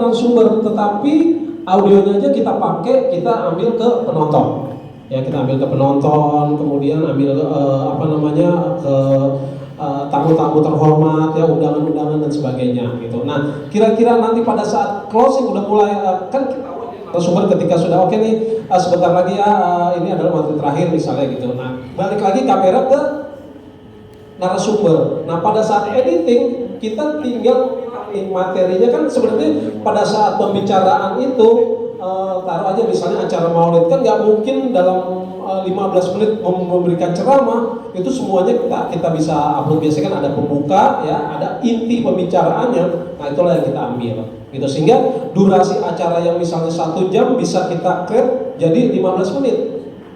narasumber, tetapi audionya aja kita pakai, kita ambil ke penonton. Ya, kita ambil ke penonton, kemudian ambil ke tamu-tamu terhormat, ya, undangan-undangan dan sebagainya gitu. Nah, kira-kira nanti pada saat closing udah mulai kan kita narasumber ketika sudah oke nih, sebentar lagi ya, ini adalah materi terakhir misalnya gitu. Nah, balik lagi kamera ke narasumber. Nah, pada saat editing kita tinggal materinya kan sebenarnya pada saat pembicaraan itu taruh aja misalnya acara maulid kan nggak mungkin dalam 15 menit memberikan ceramah itu semuanya kita bisa upload. Biasanya kan ada pembuka, ya, ada inti pembicaraannya. Nah, itulah yang kita ambil gitu, sehingga durasi acara yang misalnya 1 jam bisa kita create jadi 15 menit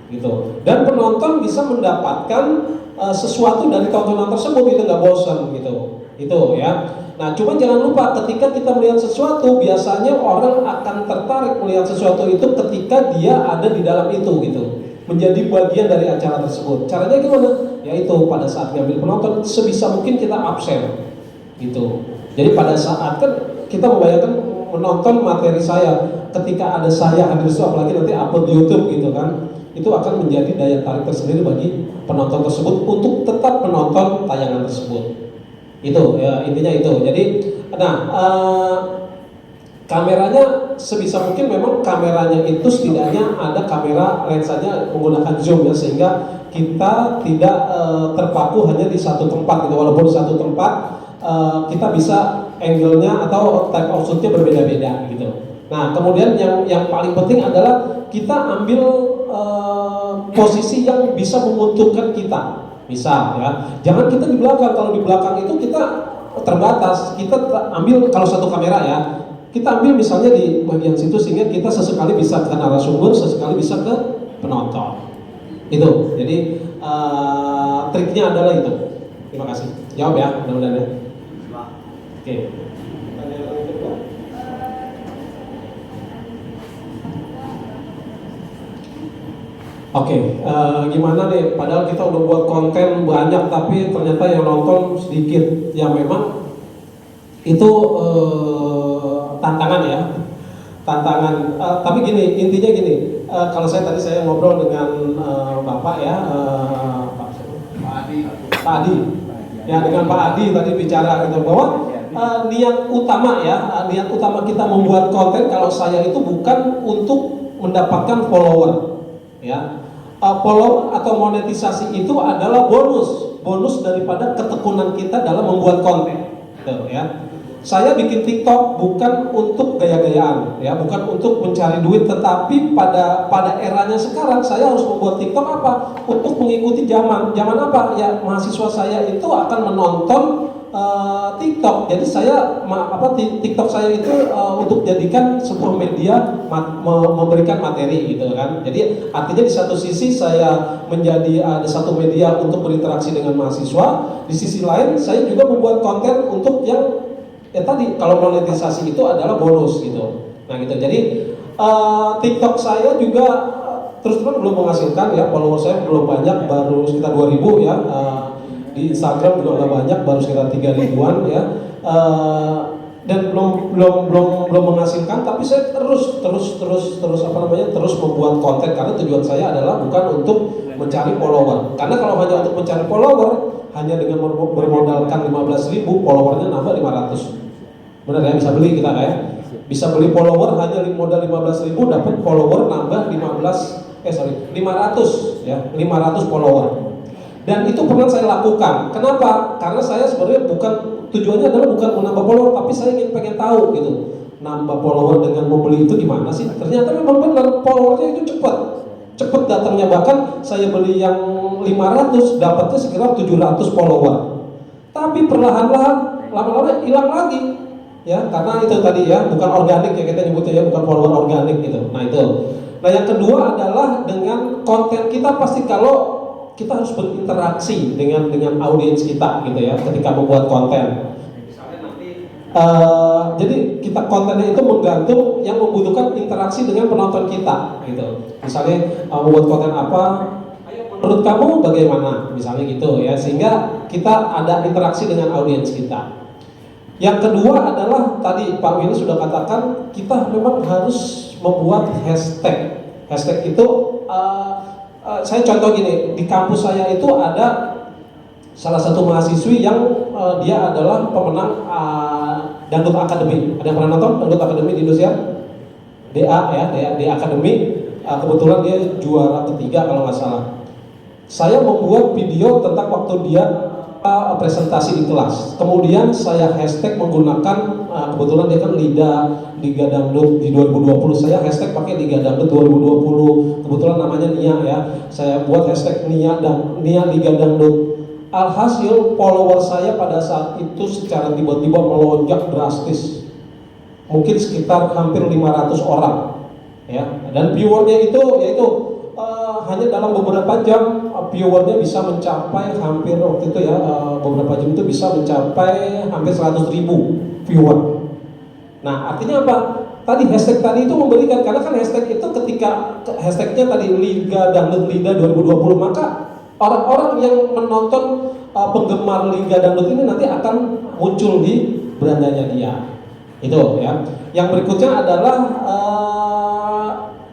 gitu, dan penonton bisa mendapatkan sesuatu dari tontonan tersebut, itu nggak bosan gitu, itu ya. Nah, cuma jangan lupa ketika kita melihat sesuatu, biasanya orang akan tertarik melihat sesuatu itu ketika dia ada di dalam itu gitu, menjadi bagian dari acara tersebut. Caranya gimana? Yaitu pada saat ngambil penonton sebisa mungkin kita absen gitu. Jadi pada saat kan kita membayangkan menonton materi saya, ketika ada saya hadir itu, apalagi nanti upload di YouTube gitu kan, itu akan menjadi daya tarik tersendiri bagi penonton tersebut untuk tetap menonton tayangan tersebut. Itu ya, intinya itu. Jadi kameranya sebisa mungkin memang kameranya itu setidaknya ada kamera lensanya menggunakan zoom ya, sehingga kita tidak terpaku hanya di satu tempat gitu. Walaupun di satu tempat kita bisa angle-nya atau type of shoot-nya berbeda-beda gitu. Nah, kemudian yang paling penting adalah kita ambil posisi yang bisa menguntungkan kita. Misal ya, jangan kita di belakang. Kalau di belakang itu kita terbatas. Kita ambil, kalau satu kamera ya, kita ambil misalnya di bagian situ sehingga kita sesekali bisa ke narasumber, sesekali bisa ke penonton. Itu. Jadi triknya adalah itu. Terima kasih. Jawab ya, mudah-mudahan ya. Oke. Oke, gimana nih? Padahal kita udah buat konten banyak, tapi ternyata yang nonton sedikit. Ya memang itu tantangan ya, tantangan. Tapi gini, intinya gini. Kalau tadi saya ngobrol dengan Bapak ya, Pak Adi, ya, dengan Pak Adi tadi bicara gitu bahwa niat utama ya, niat utama kita membuat konten kalau saya itu bukan untuk mendapatkan follower. Ya, follow atau monetisasi itu adalah bonus daripada ketekunan kita dalam membuat konten, gitu ya. Saya bikin TikTok bukan untuk gaya-gayaan, ya, bukan untuk mencari duit, tetapi pada eranya sekarang saya harus membuat TikTok apa? Untuk mengikuti zaman apa? Ya, mahasiswa saya itu akan menonton TikTok. Jadi saya TikTok saya itu untuk jadikan sebuah media memberikan materi gitu kan. Jadi artinya di satu sisi saya menjadi ada satu media untuk berinteraksi dengan mahasiswa, di sisi lain saya juga membuat konten untuk yang ya tadi, kalau monetisasi itu adalah bonus gitu. Nah gitu. Jadi TikTok saya juga terus terang belum menghasilkan ya, follower saya belum banyak, baru sekitar 2000 ya. Di Instagram juga nggak banyak, baru sekitar 3000-an ya, dan belum menghasilkan. Tapi saya terus membuat konten karena tujuan saya adalah bukan untuk mencari follower. Karena kalau hanya untuk mencari follower, hanya dengan bermodalkan 15.000, followernya nambah 500. Benar ya, bisa beli kita ya, bisa beli follower hanya modal 15.000, dapat follower nambah 500 ya, 500 follower. Dan itu pernah saya lakukan. Kenapa? Karena saya sebenarnya tujuannya adalah bukan menambah follower, tapi saya pengen tahu gitu, nambah follower dengan membeli itu gimana sih. Ternyata memang benar, followernya itu cepet datangnya. Bahkan saya beli yang 500 dapatnya sekitar 700 follower, tapi perlahan-lahan lama-lama hilang lagi ya, karena itu tadi ya, bukan organik ya, kita nyebutnya ya, bukan follower organik gitu. Nah itu. Nah yang kedua adalah dengan konten kita, pasti kalau kita harus berinteraksi dengan audiens kita gitu ya, ketika membuat konten. Misalnya nanti jadi kita kontennya itu menggantung yang membutuhkan interaksi dengan penonton kita gitu. Misalnya membuat konten apa, menurut kamu bagaimana, misalnya gitu ya, sehingga kita ada interaksi dengan audiens kita. Yang kedua adalah tadi Pak Willy sudah katakan kita memang harus membuat hashtag. Hashtag itu saya contoh gini, di kampus saya itu ada salah satu mahasiswi yang dia adalah pemenang Dangdut Academy. Ada yang pernah nonton Dangdut Academy di Indonesia? DA ya, DA Academy. Kebetulan dia juara ketiga kalau nggak salah. Saya membuat video tentang waktu dia presentasi di kelas. Kemudian saya hashtag menggunakan kebetulan dia kan Liga Dangdut di 2020. Saya hashtag pakai Liga Dangdut 2020. Kebetulan namanya Nia ya. Saya buat hashtag Nia Liga Dangdut. Alhasil follower saya pada saat itu secara tiba-tiba melonjak drastis. Mungkin sekitar hampir 500 orang. Ya, dan viewernya itu yaitu hanya dalam beberapa jam viewernya bisa mencapai hampir waktu itu ya beberapa jam itu bisa mencapai hampir 100.000 viewer. Nah artinya apa? Tadi hashtag tadi itu memberikan, karena kan hashtag itu ketika hashtagnya tadi Liga Dangdut Lida 2020, maka orang-orang yang menonton penggemar Liga Dangdut ini nanti akan muncul di berandanya dia. Itu ya. Yang berikutnya adalah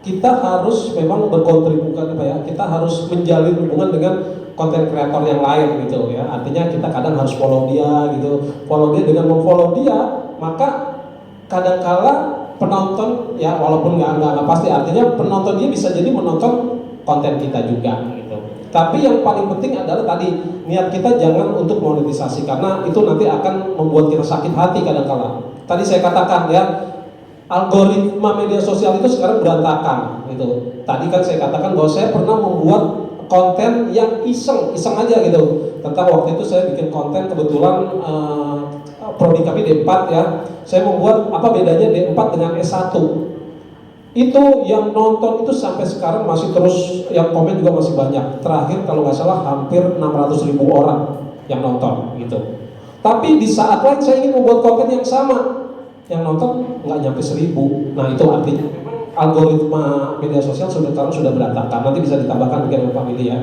kita harus memang berkontribusi apa ya? Kita harus menjalin hubungan dengan konten kreator yang lain gitu ya. Artinya kita kadang harus follow dia gitu. Follow dia, dengan memfollow dia, maka kadangkala penonton ya walaupun nggak pasti, artinya penonton dia bisa jadi menonton konten kita juga gitu. Tapi yang paling penting adalah tadi niat kita jangan untuk monetisasi, karena itu nanti akan membuat kita sakit hati kadangkala. Tadi saya katakan ya, algoritma media sosial itu sekarang berantakan gitu. Tadi kan saya katakan bahwa saya pernah membuat konten yang iseng aja gitu. Tentang waktu itu saya bikin konten kebetulan prodi kami D4 ya. Saya membuat apa bedanya D4 dengan S1. Itu yang nonton itu sampai sekarang masih terus, yang komen juga masih banyak. Terakhir kalau nggak salah hampir 600.000 orang yang nonton gitu. Tapi di saat lain saya ingin membuat konten yang sama, yang nonton nggak nyampe 1.000. Nah itu artinya algoritma media sosial sekarang sudah berantakan. Nanti bisa ditambahkan mungkin Pak Willy ya.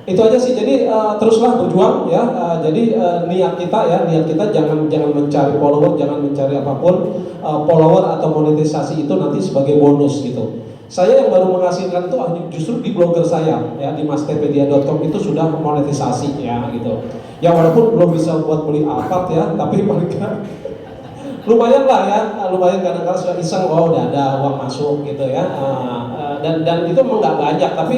Itu aja sih. Jadi teruslah berjuang ya. Jadi niat kita jangan mencari follower, jangan mencari apapun. Follower atau monetisasi itu nanti sebagai bonus gitu. Saya yang baru menghasilkan itu justru di blogger saya ya, di mastepedia.com itu sudah monetisasi ya gitu. Ya walaupun belum bisa buat beli Alphard ya, tapi mereka lumayan lah ya, lumayan kadang-kadang sudah iseng, oh udah ada uang masuk gitu ya, dan itu memang nggak banyak, tapi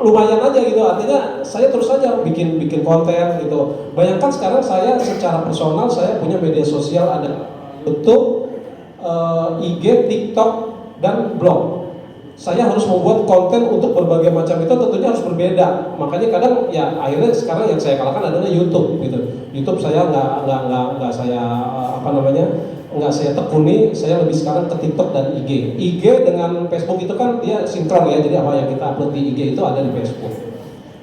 lumayan aja gitu. Artinya saya terus saja bikin konten gitu. Bayangkan sekarang saya secara personal saya punya media sosial, ada YouTube, IG, TikTok, dan blog. Saya harus membuat konten untuk berbagai macam, itu tentunya harus berbeda. Makanya kadang ya akhirnya sekarang yang saya kalahkan adalah YouTube gitu. YouTube saya nggak saya nggak saya tekuni. Saya lebih sekarang ke TikTok dan IG. IG dengan Facebook itu kan dia sinkron ya. Jadi apa yang kita upload di IG itu ada di Facebook.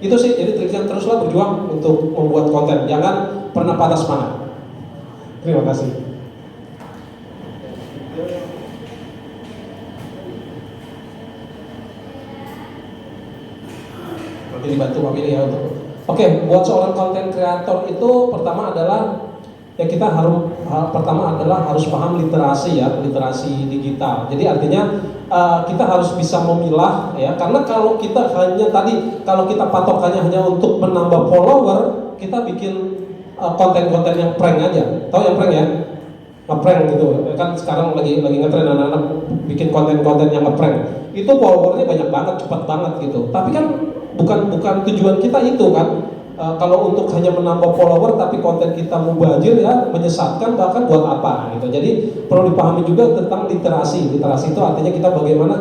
Itu sih. Jadi triknya teruslah berjuang untuk membuat konten. Jangan pernah patah semangat. Terima kasih. Nanti dibantu Pak Willy ya untuk. Oke, buat seorang konten kreator itu pertama adalah ya kita harus paham literasi ya, literasi digital. Jadi artinya kita harus bisa memilah ya, karena kalau kita kalau kita patokannya hanya untuk menambah follower, kita bikin konten-konten yang prank aja. Tahu yang prank ya? Ngeprank gitu kan, sekarang lagi ngetren anak-anak bikin konten-konten yang ngeprank. Itu followernya banyak banget, cepat banget gitu. Tapi kan bukan tujuan kita itu kan. Kalau untuk hanya menambah follower tapi konten kita mubazir ya, menyesatkan, bahkan buat apa gitu. Jadi perlu dipahami juga tentang literasi. Literasi itu artinya kita bagaimana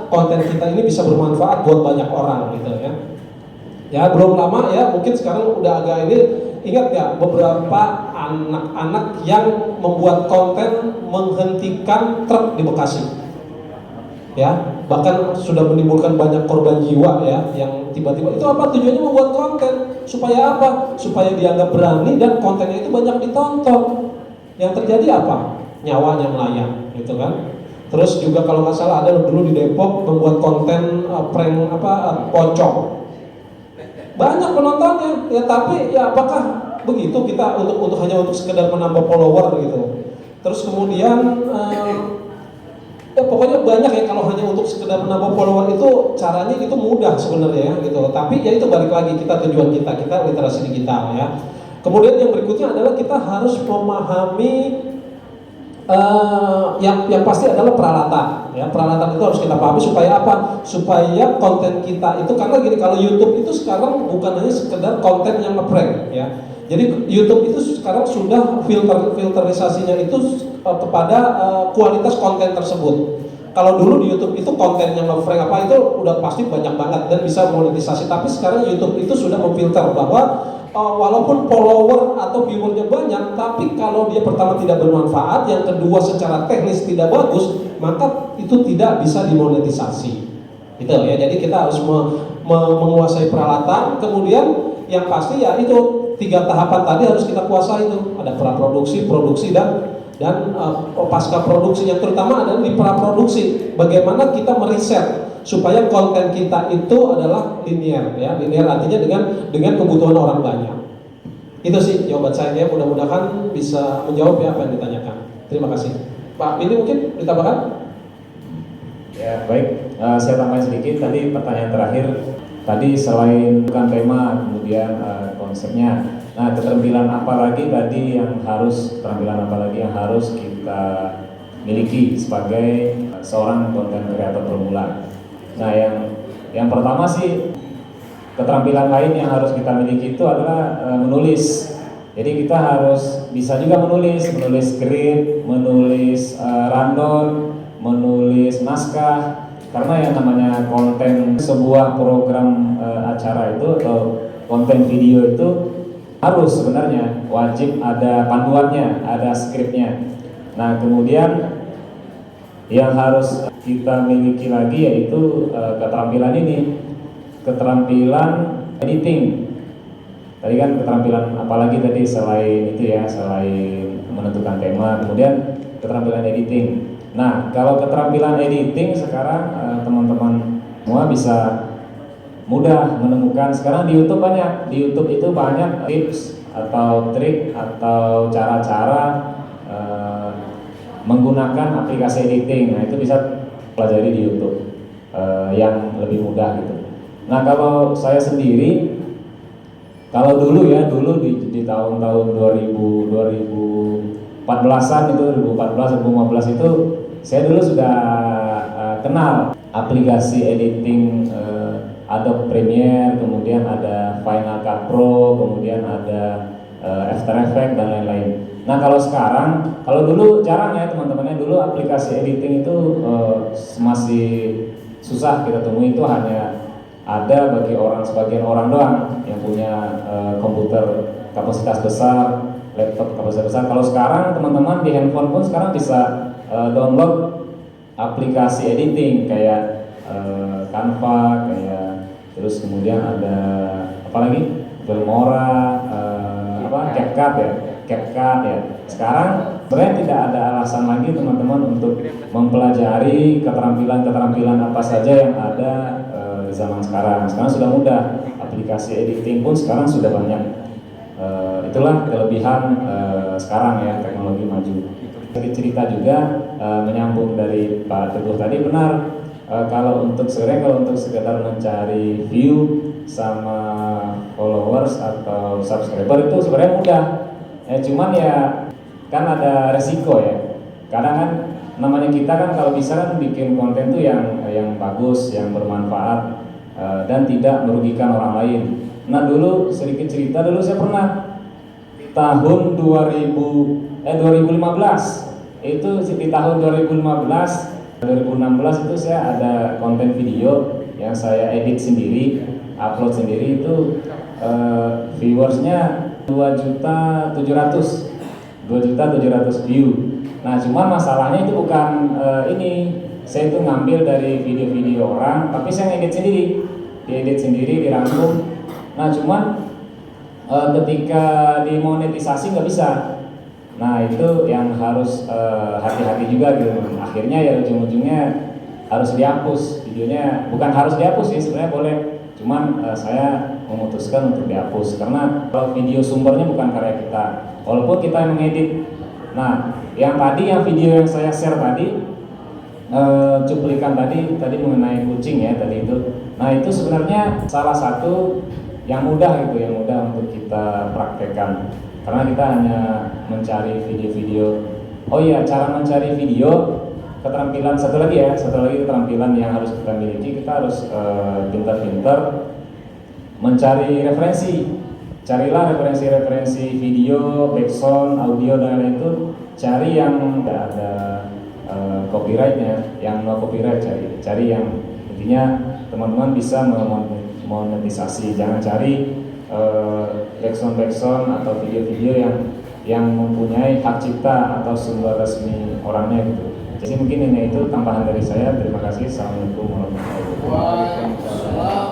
konten kita ini bisa bermanfaat buat banyak orang gitu ya. Ya belum lama ya, mungkin sekarang udah agak ini, ingat ya beberapa anak-anak yang membuat konten menghentikan truk di Bekasi. Ya, bahkan sudah menimbulkan banyak korban jiwa ya, yang tiba-tiba itu apa tujuannya membuat konten supaya apa? Supaya dianggap berani dan kontennya itu banyak ditonton. Yang terjadi apa? Nyawanya melayang, gitu kan? Terus juga kalau nggak salah ada dulu di Depok membuat konten prank pocong. Banyak penontonnya, ya tapi ya apakah begitu kita untuk hanya untuk sekedar menambah follower gitu. Terus kemudian ya pokoknya banyak ya, kalau hanya untuk sekedar menambah follower itu caranya itu mudah sebenarnya ya gitu. Tapi ya itu balik lagi kita tujuan kita literasi digital ya. Kemudian yang berikutnya adalah kita harus memahami yang pasti adalah peralatan ya. Peralatan itu harus kita pahami supaya apa? Supaya konten kita itu, karena gini, kalau YouTube itu sekarang bukan hanya sekedar konten yang ngeprank ya. Jadi YouTube itu sekarang sudah filterisasinya itu kepada kualitas konten tersebut. Kalau dulu di YouTube itu konten yang ngeprank apa itu udah pasti banyak banget dan bisa monetisasi. Tapi sekarang YouTube itu sudah memfilter bahwa walaupun follower atau viewernya banyak, tapi kalau dia pertama tidak bermanfaat, yang kedua secara teknis tidak bagus, maka itu tidak bisa dimonetisasi. Gitu ya. Jadi kita harus menguasai peralatan. Kemudian yang pasti ya itu 3 tahapan tadi harus kita kuasai itu. Ada praproduksi, produksi dan pasca produksi. Yang terutama adalah di praproduksi. Bagaimana kita meriset supaya konten kita itu adalah linear ya. Linear artinya dengan kebutuhan orang banyak. Itu sih jawaban saya. Mudah-mudahan bisa menjawab ya apa yang ditanyakan. Terima kasih. Pak, ini mungkin ditambahkan? Ya, baik. Saya tambahin sedikit. Tadi pertanyaan terakhir. Tadi selain bukan tema, kemudian konsepnya. Nah, keterampilan apa lagi tadi yang harus kita miliki sebagai seorang content creator pemula? Nah, yang pertama sih, keterampilan lain yang harus kita miliki itu adalah menulis. Jadi kita harus bisa juga menulis skrip, menulis rundown, menulis naskah. Karena yang namanya konten sebuah program acara itu atau konten video itu harus sebenarnya wajib ada panduannya, ada skripnya. Nah, kemudian yang harus kita miliki lagi yaitu keterampilan ini, keterampilan editing. Tadi kan keterampilan apalagi tadi selain itu ya, selain menentukan tema, kemudian keterampilan editing. Nah, kalau keterampilan editing sekarang teman-teman semua bisa mudah menemukan. Sekarang di YouTube banyak, di YouTube itu banyak tips atau trik atau cara-cara menggunakan aplikasi editing. Nah, itu bisa pelajari di YouTube yang lebih mudah gitu. Nah, kalau saya sendiri, kalau dulu di tahun-tahun 2014-an itu, 2014 2015 itu saya dulu sudah kenal aplikasi editing Adobe Premiere, kemudian ada Final Cut Pro, kemudian ada After Effects dan lain-lain. Nah, kalau sekarang, kalau dulu jarang ya teman-temannya, dulu aplikasi editing itu masih susah kita temui, itu hanya ada bagi sebagian orang doang yang punya komputer kapasitas besar, laptop kapasitas besar. Kalau sekarang teman-teman di handphone pun sekarang bisa download aplikasi editing kayak Canva, kayak terus kemudian ada apa lagi, Filmora, CapCut ya. Sekarang sebenarnya tidak ada alasan lagi teman-teman untuk mempelajari keterampilan apa saja yang ada di zaman sekarang. Sekarang sudah mudah, aplikasi editing pun sekarang sudah banyak. Itulah kelebihan sekarang ya, teknologi maju. Cerita juga menyambung dari Pak Teguh tadi, benar. Kalau untuk sekedar mencari view sama followers atau subscriber itu sebenarnya mudah. Cuman ya kan ada resiko ya. Kadang kan namanya kita kan kalau bisa kan bikin konten tuh yang bagus, yang bermanfaat dan tidak merugikan orang lain. Nah, dulu sedikit cerita, dulu saya pernah tahun 2015 itu, di tahun 2016 itu saya ada konten video yang saya edit sendiri, upload sendiri, itu viewersnya 2.700.000 view. Nah, cuman masalahnya itu bukan saya itu ngambil dari video-video orang, tapi saya diedit sendiri, dirangkum. Nah, cuman ketika dimonetisasi nggak bisa. Nah, itu yang harus hati-hati juga gitu. Akhirnya ya ujung-ujungnya harus dihapus videonya. Bukan harus dihapus sih, sebenarnya boleh. Cuman saya memutuskan untuk dihapus karena kalau video sumbernya bukan karya kita, walaupun kita yang mengedit. Nah, yang video yang saya share tadi, cuplikan tadi mengenai kucing ya tadi itu. Nah, itu sebenarnya salah satu yang mudah untuk kita praktekkan karena kita hanya mencari video-video. Oh iya, cara mencari video, keterampilan satu lagi keterampilan yang harus kita miliki, kita harus pintar-pintar mencari referensi. Carilah referensi video, background, audio dan lain-lain itu, cari yang tidak ada copyrightnya, yang no copyright, cari yang intinya teman-teman bisa memonetisasi. Jangan cari background atau video-video yang mempunyai hak cipta atau sumber resmi orangnya gitu. Jadi mungkin ini itu tambahan dari saya. Terima kasih. Assalamualaikum warahmatullahi wabarakatuh.